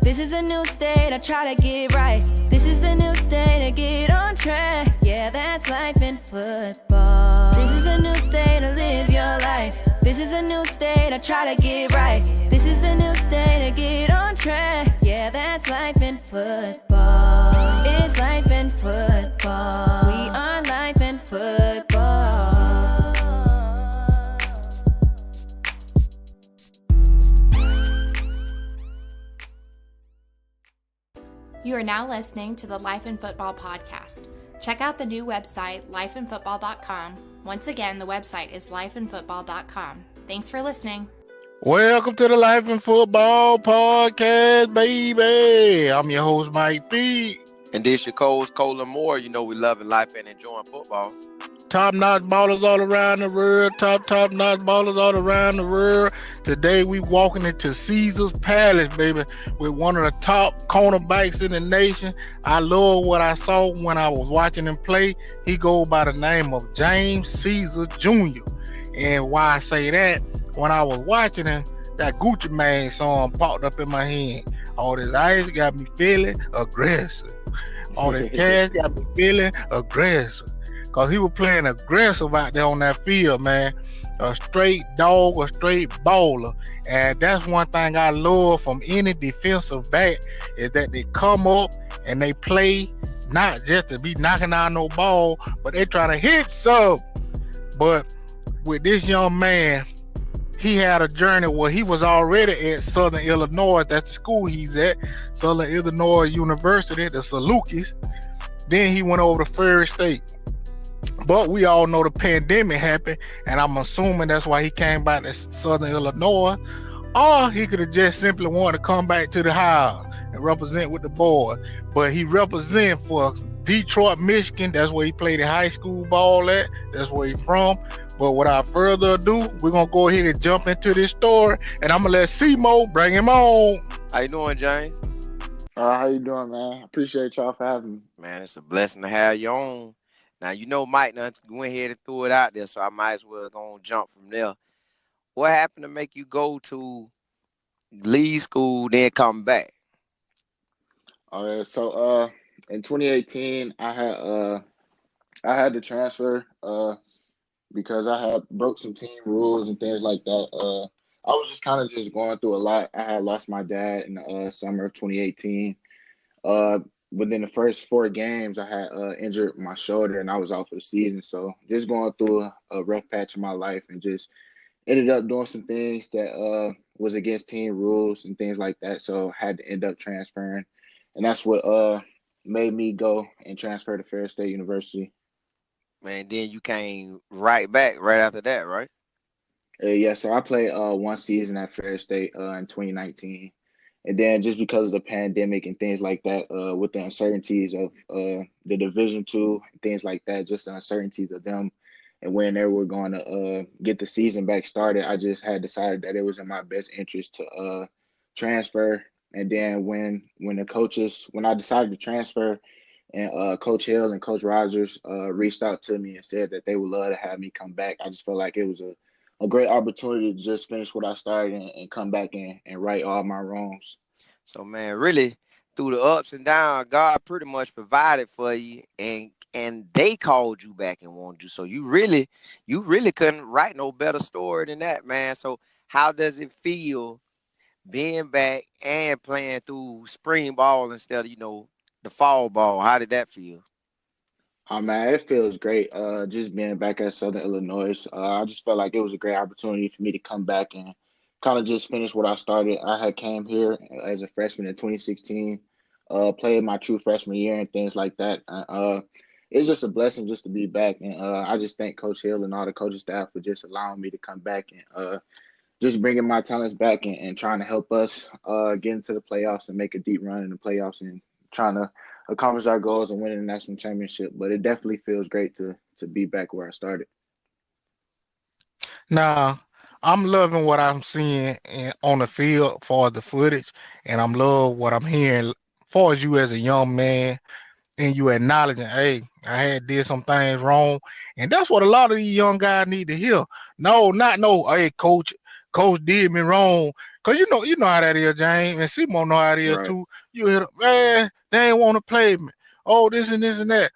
This is a new state, I try to get right. This is a new day to get on track. Yeah, that's life in football. This is a new day to live your life. This is a new day to try to get right. This is a new day to get on track. Yeah, that's life in football. It's life in football. We are life in football. You are now listening to the Life in Football podcast. Check out the new website, lifeinfootball.com. Once again, the website is lifeinfootball.com. Thanks for listening. Welcome to the Life in Football podcast, baby. I'm your host, Mike Fee. And this your co-host, Colin Moore. You know we love life and enjoying football. Top-notch ballers all around the world. Top-notch ballers all around the world. Today we walking into Caesar's Palace, baby, with one of the top cornerbacks in the nation. I love what I saw when I was watching him play. He goes by the name of James Ceasar Jr. And why I say that, when I was watching him, that Gucci Mane song popped up in my hand. All this ice got me feeling aggressive. All this cash got me feeling aggressive. Because he was playing aggressive out there on that field, man. A straight dog, a straight baller. And that's one thing I love from any defensive back is that they come up and they play not just to be knocking out no ball, but they try to hit some. But with this young man, he had a journey where he was already at Southern Illinois. That's the school he's at, Southern Illinois University, the Salukis. Then he went over to Ferris State. But we all know the pandemic happened, and I'm assuming that's why he came back to Southern Illinois. Or he could have just simply wanted to come back to the house and represent with the boys. But he represents for Detroit, Michigan. That's where he played in high school ball at. That's where he's from. But without further ado, we're going to go ahead and jump into this story, and I'm going to let C-Mo bring him on. How you doing, James? How you doing, man? Appreciate y'all for having me. Man, it's a blessing to have you on. Now, you know Mike went ahead and threw it out there, so I might as well go and jump from there. What happened to make you go to leave school, then come back? So in 2018, I had to transfer because I had broke some team rules and things like that. I was just kind of going through a lot. I had lost my dad in the summer of 2018. Within the first 4 games, I had injured my shoulder and I was out for the season. So just going through a rough patch of my life and just ended up doing some things that was against team rules and things like that. So had to end up transferring. And that's what made me go and transfer to Ferris State University. Man, then you came right back right after that, right? Yeah, so I played 1 season at Ferris State in 2019. And then just because of the pandemic and things like that, with the uncertainties of the Division II and things like that, just the uncertainties of them and when they were going to get the season back started, I just had decided that it was in my best interest to transfer. And then when I decided to transfer and Coach Hill and Coach Rogers reached out to me and said that they would love to have me come back, I just felt like it was a great opportunity to just finish what I started and come back and right all my wrongs. So, man, really, through the ups and downs, God pretty much provided for you, and they called you back and wanted you. So you really couldn't write no better story than that, man. So how does it feel being back and playing through spring ball instead of, the fall ball? How did that feel? Man, it feels great. Just being back at Southern Illinois, I just felt like it was a great opportunity for me to come back and kind of just finish what I started. I had came here as a freshman in 2016, played my true freshman year and things like that. It's just a blessing just to be back, and I just thank Coach Hill and all the coaching staff for just allowing me to come back and just bringing my talents back and trying to help us get into the playoffs and make a deep run in the playoffs and trying to accomplish our goals and win the national championship. But it definitely feels great to be back where I started. Now, I'm loving what I'm seeing on the field for the footage, and I'm loving what I'm hearing for you as a young man, and you acknowledging, hey, I had did some things wrong. And that's what a lot of these young guys need to hear. No, hey, coach, Coach did me wrong. Cause you know how that is, James, and Simon know how it is Right. too. You hit up, man, they ain't want to play me. Oh, this and this and that.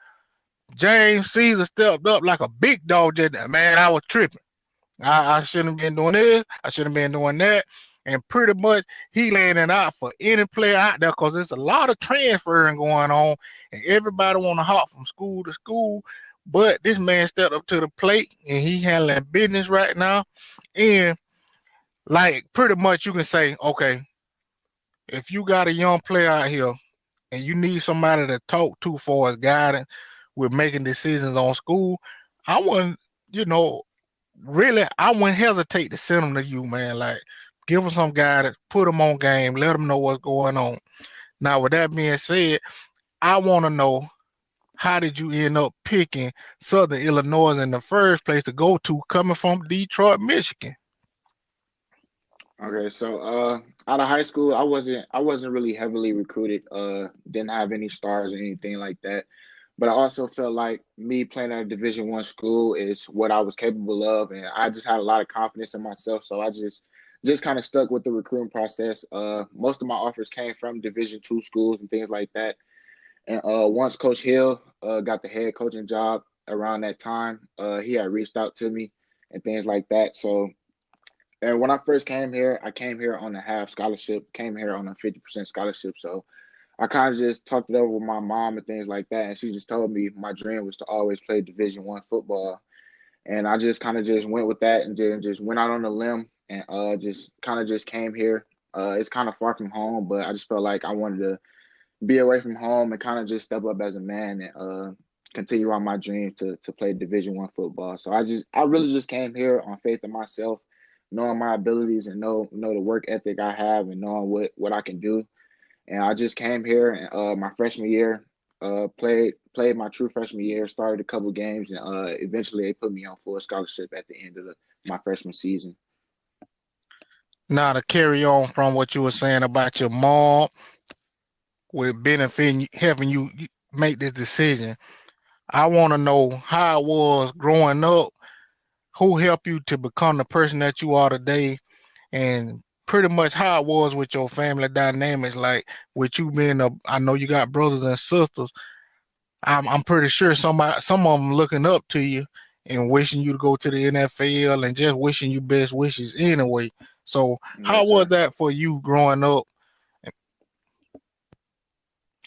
James Ceasar stepped up like a big dog. Just man, I was tripping. I shouldn't have been doing this. I shouldn't have been doing that. And pretty much he laying it out for any player out there because there's a lot of transferring going on and everybody want to hop from school to school. But this man stepped up to the plate and he handling business right now. And like pretty much you can say, okay, if you got a young player out here and you need somebody to talk to for his guidance with making decisions on school, I wouldn't, you know, really, I wouldn't hesitate to send them to you, man. Like, give them some guidance, put them on game, let them know what's going on. Now, with that being said, I want to know how did you end up picking Southern Illinois in the first place to go to, coming from Detroit, Michigan? Okay, so out of high school, I wasn't really heavily recruited. Didn't have any stars or anything like that. But I also felt like me playing at a Division I school is what I was capable of, and I just had a lot of confidence in myself. So I just kind of stuck with the recruiting process. Most of my offers came from Division II schools and things like that. And once Coach Hill got the head coaching job around that time, he had reached out to me and things like that. So, and when I first came here, I came here on a half scholarship, came here on a 50% scholarship. So I kind of just talked it over with my mom and things like that. And she just told me my dream was to always play Division I football. And I just kind of just went with that and just went out on a limb and just kind of just came here. It's kind of far from home, but I just felt like I wanted to be away from home and kind of just step up as a man and continue on my dream to play Division I football. So I really just came here on faith in myself, knowing my abilities and know the work ethic I have and knowing what I can do. And I just came here and my freshman year, played my true freshman year, started a couple games, and eventually they put me on full scholarship at the end of my freshman season. Now, to carry on from what you were saying about your mom with benefiting, helping you make this decision, I want to know how it was growing up, who helped you to become the person that you are today, and pretty much how it was with your family dynamics, like with you being I know you got brothers and sisters. I'm pretty sure some of them looking up to you and wishing you to go to the NFL and just wishing you best wishes anyway. So how Yes, was sir. that for you growing up?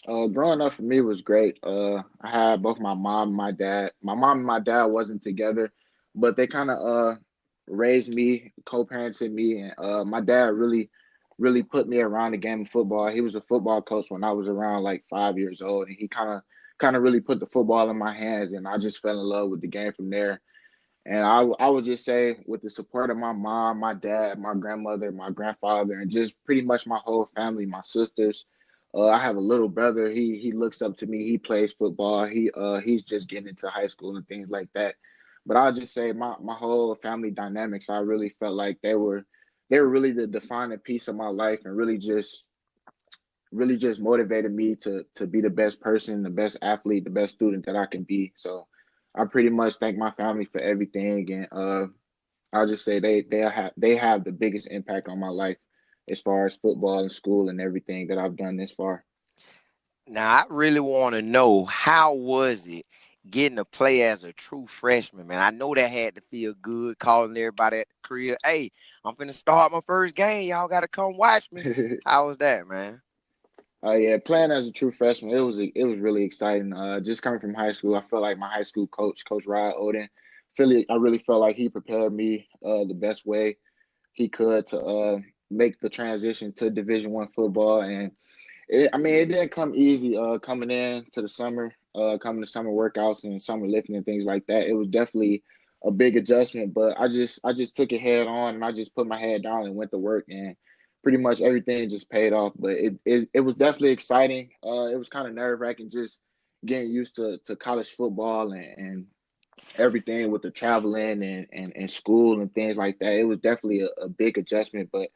Growing up for me was great. I had both my mom and my dad. My mom and my dad wasn't together, but they kind of raised me, co-parented me, and my dad really put me around the game of football. He was a football coach when I was around like 5 years old, and he kind of really put the football in my hands, and I just fell in love with the game from there. And I would just say, with the support of my mom, my dad, my grandmother, my grandfather, and just pretty much my whole family, my sisters. I have a little brother. He looks up to me. He plays football. He's just getting into high school and things like that. But I'll just say my whole family dynamics, I really felt like they were really the defining piece of my life and really just motivated me to be the best person, the best athlete, the best student that I can be. So I pretty much thank my family for everything, and I'll just say they have the biggest impact on my life as far as football and school and everything that I've done this far. Now, I really want to know, how was it getting to play as a true freshman, man? I know that had to feel good, calling everybody at the crib. Hey, I'm finna start my first game. Y'all got to come watch me. How was that, man? Yeah, playing as a true freshman, it was really exciting. Just coming from high school, I felt like my high school coach, Coach Rod Oden, I really felt like he prepared me the best way he could to make the transition to Division I football. And I mean, it didn't come easy coming in to the summer, coming to summer workouts and summer lifting and things like that. It was definitely a big adjustment, but I just took it head on and I just put my head down and went to work, and pretty much everything just paid off. But it was definitely exciting. It was kind of nerve wracking just getting used to college football and everything with the traveling and school and things like that. It was definitely a big adjustment, but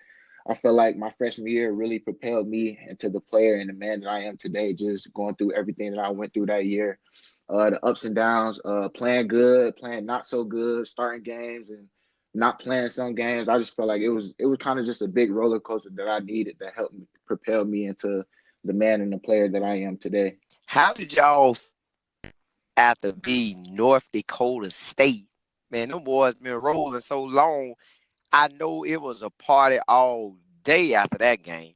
I feel like my freshman year really propelled me into the player and the man that I am today, just going through everything that I went through that year. The ups and downs, playing good, playing not so good, starting games and not playing some games. I just felt like it was kind of just a big roller coaster that I needed that helped me propel me into the man and the player that I am today. How did y'all after being North Dakota State? Man, them boys been rolling so long. I know it was a party all day after that game.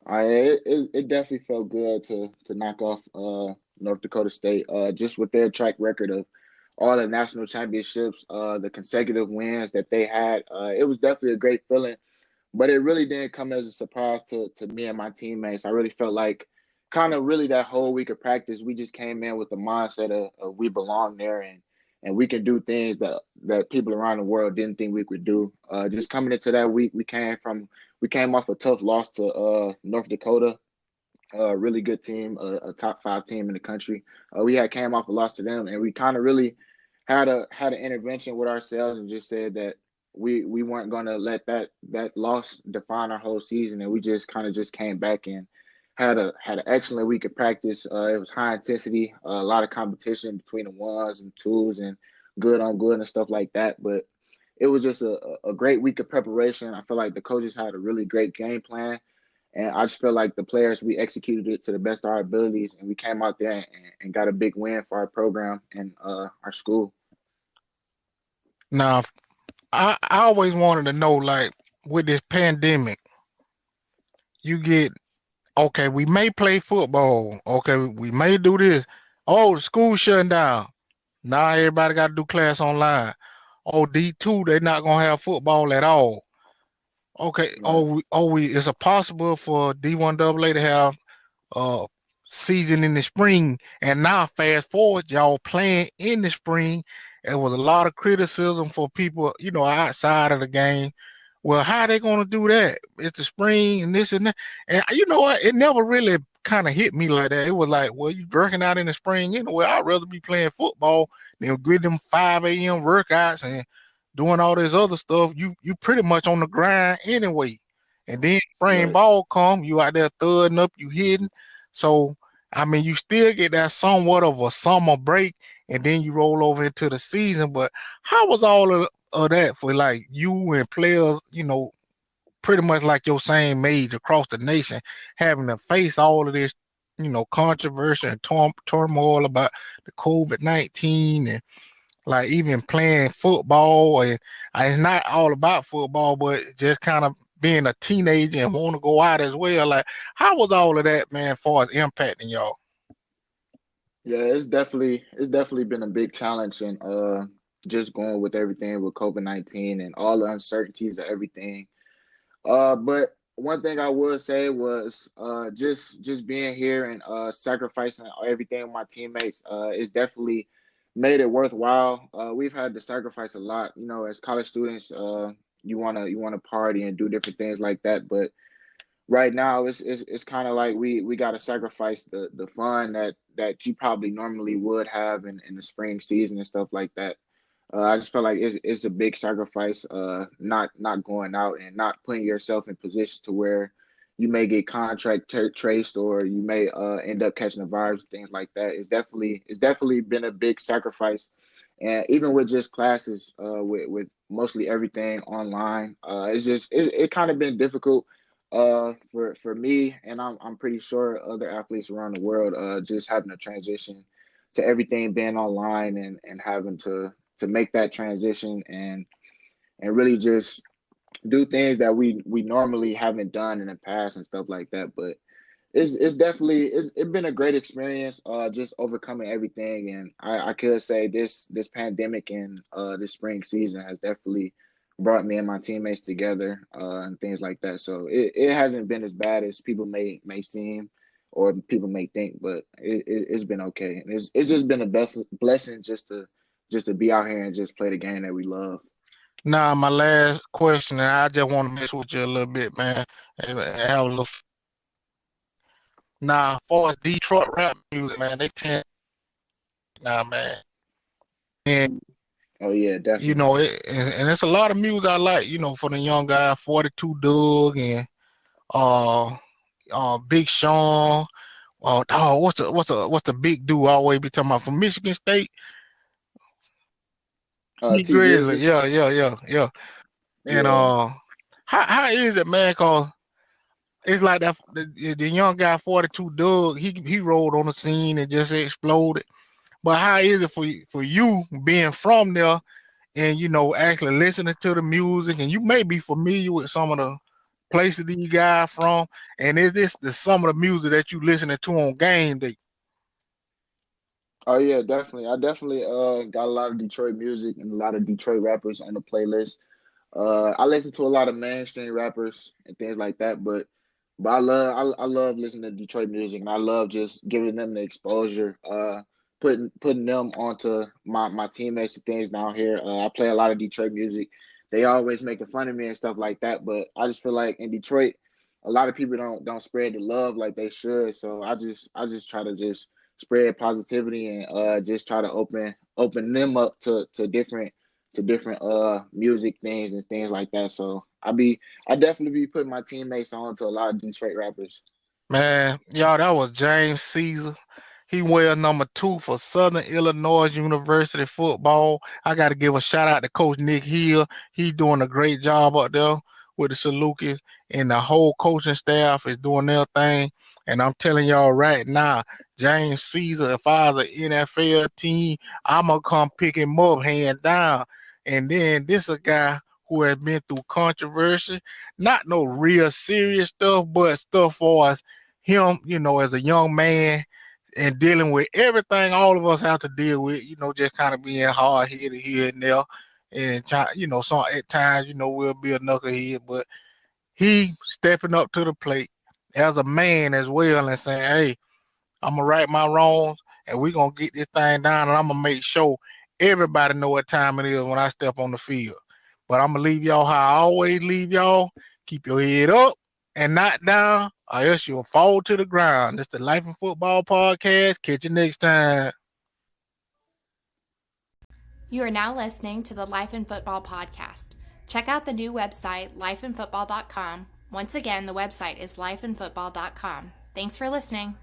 It definitely felt good to knock off North Dakota State just with their track record of all the national championships, the consecutive wins that they had. It was definitely a great feeling, but it really didn't come as a surprise to me and my teammates. I really felt like kind of really that whole week of practice, we just came in with the mindset of we belong there and we can do things that people around the world didn't think we could do. Just coming into that week, we came off a tough loss to North Dakota, a really good team, a top 5 team in the country. We had came off a loss to them, and we kind of really had an intervention with ourselves and just said that we weren't going to let that loss define our whole season, and we just kind of just came back and had an excellent week of practice. It was high intensity, a lot of competition between the ones and twos and good on good and stuff like that. But it was just a great week of preparation. I feel like the coaches had a really great game plan. And I just feel like the players, we executed it to the best of our abilities, and we came out there and got a big win for our program and our school. Now, I always wanted to know, like, with this pandemic, you get, okay, we may play football. Okay, we may do this. Oh, the school's shutting down. Now everybody got to do class online. Oh, D2, they're not going to have football at all. Okay, Right. is it possible for D1AA to have season in the spring? And now fast forward, y'all playing in the spring. There was a lot of criticism for people, outside of the game. Well, how are they going to do that? It's the spring and this and that. And you know what? It never really kind of hit me like that. It was like, well, you working out in the spring anyway. I'd rather be playing football than get them 5 a.m. workouts and doing all this other stuff. You pretty much on the grind anyway. And then spring Right. ball come, you out there thudding up, you hitting. So, I mean, you still get that somewhat of a summer break, and then you roll over into the season. But how was all of that for like you and players, pretty much like your same age across the nation, having to face all of this, controversy and turmoil about the COVID-19 and like even playing football, and it's not all about football, but just kind of being a teenager and want to go out as well. Like, how was all of that, man, as far as impacting y'all? Yeah, it's definitely been a big challenge and just going with everything with COVID-19 and all the uncertainties of everything. But one thing I would say was just being here and sacrificing everything with my teammates is definitely made it worthwhile. We've had to sacrifice a lot, as college students. You wanna party and do different things like that, but right now it's kind of like we got to sacrifice the fun that you probably normally would have in the spring season and stuff like that. I just feel like it's a big sacrifice, not going out and not putting yourself in position to where you may get contract traced or you may end up catching a virus, things like that. It's definitely been a big sacrifice, and even with just classes, with mostly everything online, it kind of been difficult for me, and I'm pretty sure other athletes around the world just having to transition to everything being online and having to make that transition and really just do things that we normally haven't done in the past and stuff like that. But it's been a great experience, just overcoming everything. And I could say this pandemic and this spring season has definitely brought me and my teammates together, and things like that. So it hasn't been as bad as people may seem or people may think, but it's been okay. And it's just been a blessing just to be out here and just play the game that we love. Now, my last question, and I just want to mess with you a little bit, man, and have a little. Now, for Detroit rap music, man, they tend now, man, and Oh yeah, definitely. and it's a lot of music I like, for the young guy, 42 Doug and uh Big Sean. What's the big dude I always be talking about from Michigan State? T T Grizzly, Grizzly. yeah. And Yeah. how is it, man? Cause it's like that the young guy 42 Doug, he rolled on the scene and just exploded. But how is it for you being from there and actually listening to the music, and you may be familiar with some of the places these guys from, and is this some of the music that you listening to on game day? Oh yeah, definitely. I definitely got a lot of Detroit music and a lot of Detroit rappers on the playlist. I listen to a lot of mainstream rappers and things like that, but I love listening to Detroit music, and I love just giving them the exposure, putting them onto my teammates and things down here. I play a lot of Detroit music. They always making fun of me and stuff like that, but I just feel like in Detroit, a lot of people don't spread the love like they should. So I just try to just spread positivity and just try to open them up to different music things and things like that. So I definitely be putting my teammates on to a lot of Detroit rappers. Man, y'all, that was James Ceasar. He wears number 2 for Southern Illinois University Football. I got to give a shout out to Coach Nick Hill. He's doing a great job up there with the Salukis, and the whole coaching staff is doing their thing. And I'm telling y'all right now, James Ceasar, if I was an NFL team, I'm going to come pick him up hand down. And then this a guy who has been through controversy, not no real serious stuff, but stuff for us, him, as a young man and dealing with everything all of us have to deal with, just kind of being hard headed here and there. And, some at times, we'll be a knucklehead, but he stepping up to the plate as a man as well and saying, hey, I'm going to right my wrongs and we're going to get this thing down, and I'm going to make sure everybody know what time it is when I step on the field. But I'm going to leave y'all how I always leave y'all. Keep your head up and not down, or else you'll fall to the ground. It's the Life in Football Podcast. Catch you next time. You are now listening to the Life in Football Podcast. Check out the new website, lifeinfootball.com. Once again, the website is lifeinfootball.com. Thanks for listening.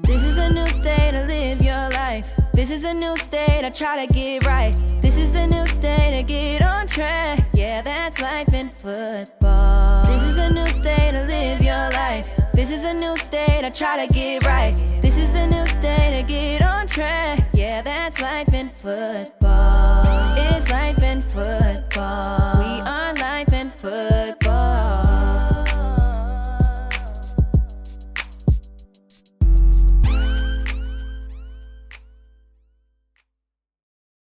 This is a new day to live your life. This is a new day to try to get right. This is a new day to get on track. Yeah, that's life in football. This is a new day to live your life. This is a new day to try to get right. This is a new day to get on track. Yeah, that's life in football. It's life in football. We are life in football.